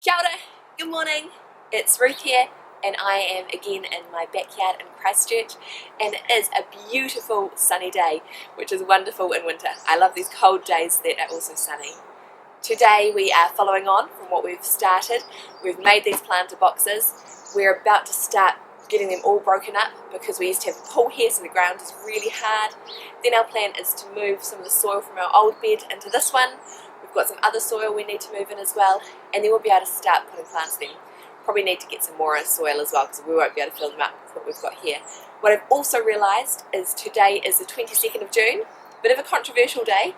Kia ora, good morning, it's Ruth here and I am again in my backyard in Christchurch, and it is a beautiful sunny day, which is wonderful in winter. I love these cold days that are also sunny. Today we are following on from what we've started. We've made these planter boxes. We're about to start getting them all broken up because we used to have a pool here, so the ground is really hard. Then our plan is to move some of the soil from our old bed into this one. We've got some other soil we need to move in as well, and then we'll be able to start putting plants in. Probably need to get some more soil as well because we won't be able to fill them up with what we've got here. What I've also realised is today is the 22nd of June, bit of a controversial day.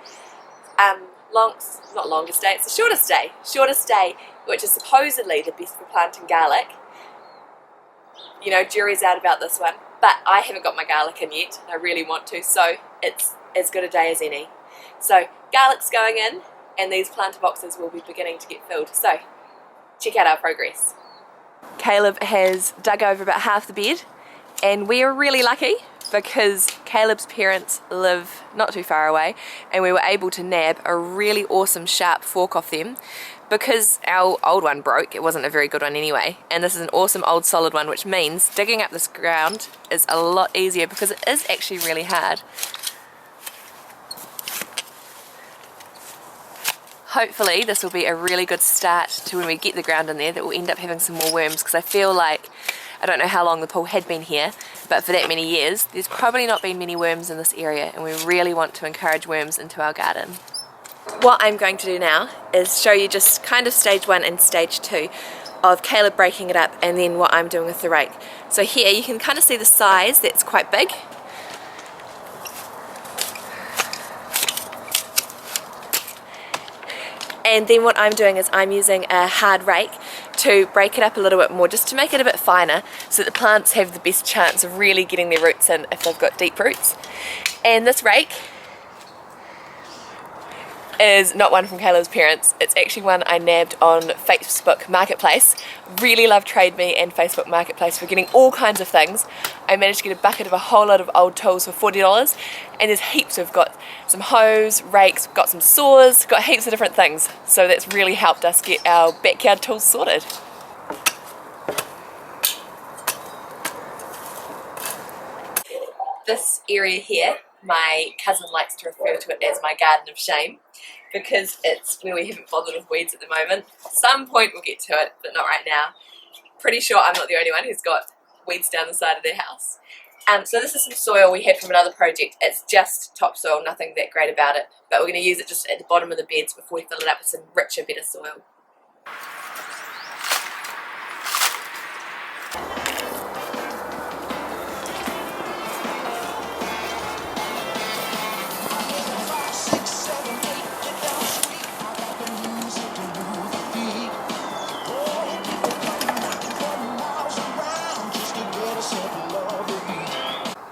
Not longest day, it's the shortest day, which is supposedly the best for planting garlic. You know, jury's out about this one, but I haven't got my garlic in yet, and I really want to, so it's as good a day as any. So garlic's going in, and these planter boxes will be beginning to get filled, so check out our progress. Caleb has dug over about half the bed, and we are really lucky because Caleb's parents live not too far away, and we were able to nab a really awesome sharp fork off them because our old one broke. It wasn't a very good one anyway, and this is an awesome old solid one, which means digging up this ground is a lot easier because it is actually really hard. Hopefully this will be a really good start to when we get the ground in there, that we'll end up having some more worms, because I feel like, I don't know how long the pool had been here, but for that many years there's probably not been many worms in this area, and we really want to encourage worms into our garden. What I'm going to do now is show you just kind of stage 1 and stage 2 of Caleb breaking it up, and then what I'm doing with the rake. So here you can kind of see the size, that's quite big. And then what I'm doing is I'm using a hard rake to break it up a little bit more, just to make it a bit finer, so that the plants have the best chance of really getting their roots in if they've got deep roots. And this rake is not one from Caleb's parents, it's actually one I nabbed on Facebook Marketplace. Really love Trade Me and Facebook Marketplace for getting all kinds of things. I managed to get a bucket of a whole lot of old tools for $40, and there's heaps. We've got some hoes, rakes, got some saws, got heaps of different things, so that's really helped us get our backyard tools sorted. This area here, my cousin likes to refer to it as my garden of shame, because it's where we haven't bothered with weeds at the moment. At some point we'll get to it, but not right now. Pretty sure I'm not the only one who's got weeds down the side of their house. So this is some soil we had from another project. It's just topsoil, nothing that great about it, but we're going to use it just at the bottom of the beds before we fill it up with some richer, better soil.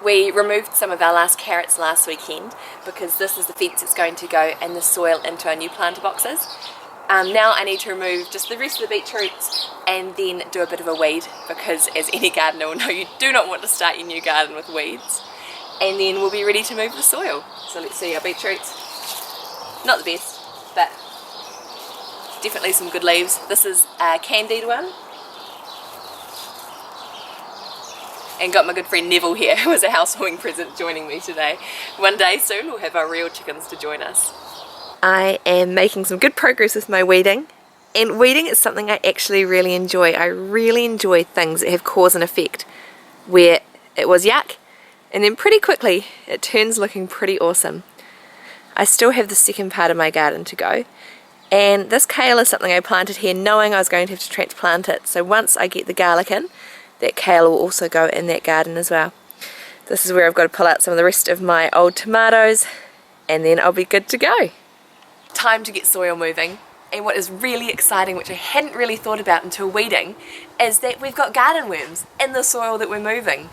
We removed some of our last carrots last weekend because this is the fence that's going to go and the soil into our new planter boxes. Now I need to remove just the rest of the beetroots and then do a bit of a weed, because as any gardener will know, you do not want to start your new garden with weeds. And then we'll be ready to move the soil. So let's see, our beetroots, not the best, but definitely some good leaves. This is a candied one. And got my good friend Neville here, who was a housewarming present, joining me today. One day soon we'll have our real chickens to join us. I am making some good progress with my weeding, and weeding is something I actually really enjoy. I really enjoy things that have cause and effect, where it was yuck and then pretty quickly it turns looking pretty awesome. I still have the second part of my garden to go, and this kale is something I planted here knowing I was going to have to transplant it, so once I get the garlic in, that kale will also go in that garden as well. This is where I've got to pull out some of the rest of my old tomatoes, and then I'll be good to go. Time to get soil moving, and what is really exciting, which I hadn't really thought about until weeding, is that we've got garden worms in the soil that we're moving.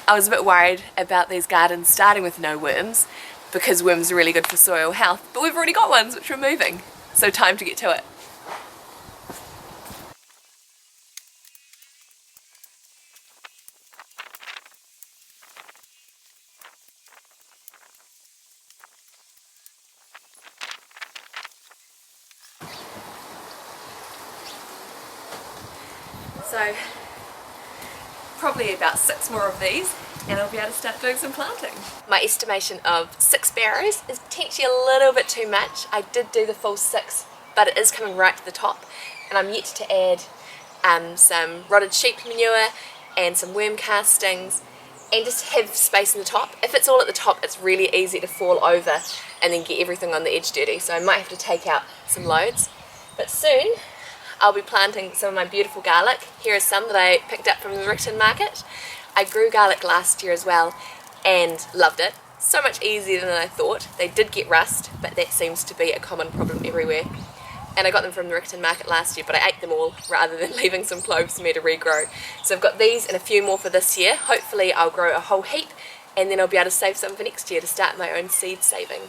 I was a bit worried about these gardens starting with no worms, because worms are really good for soil health, but we've already got ones which we're moving, so time to get to it. So probably about 6 more of these and I'll be able to start doing some planting. My estimation of 6 barrows is potentially a little bit too much. I did do the full 6, but it is coming right to the top, and I'm yet to add some rotted sheep manure and some worm castings, and just have space in the top. If it's all at the top, it's really easy to fall over and then get everything on the edge dirty, so I might have to take out some loads. But soon I'll be planting some of my beautiful garlic. Here is some that I picked up from the Rickton market. I grew garlic last year as well and loved it. So much easier than I thought. They did get rust, but that seems to be a common problem everywhere. And I got them from the Rickton market last year, but I ate them all rather than leaving some cloves for me to regrow. So I've got these and a few more for this year. Hopefully I'll grow a whole heap, and then I'll be able to save some for next year to start my own seed saving.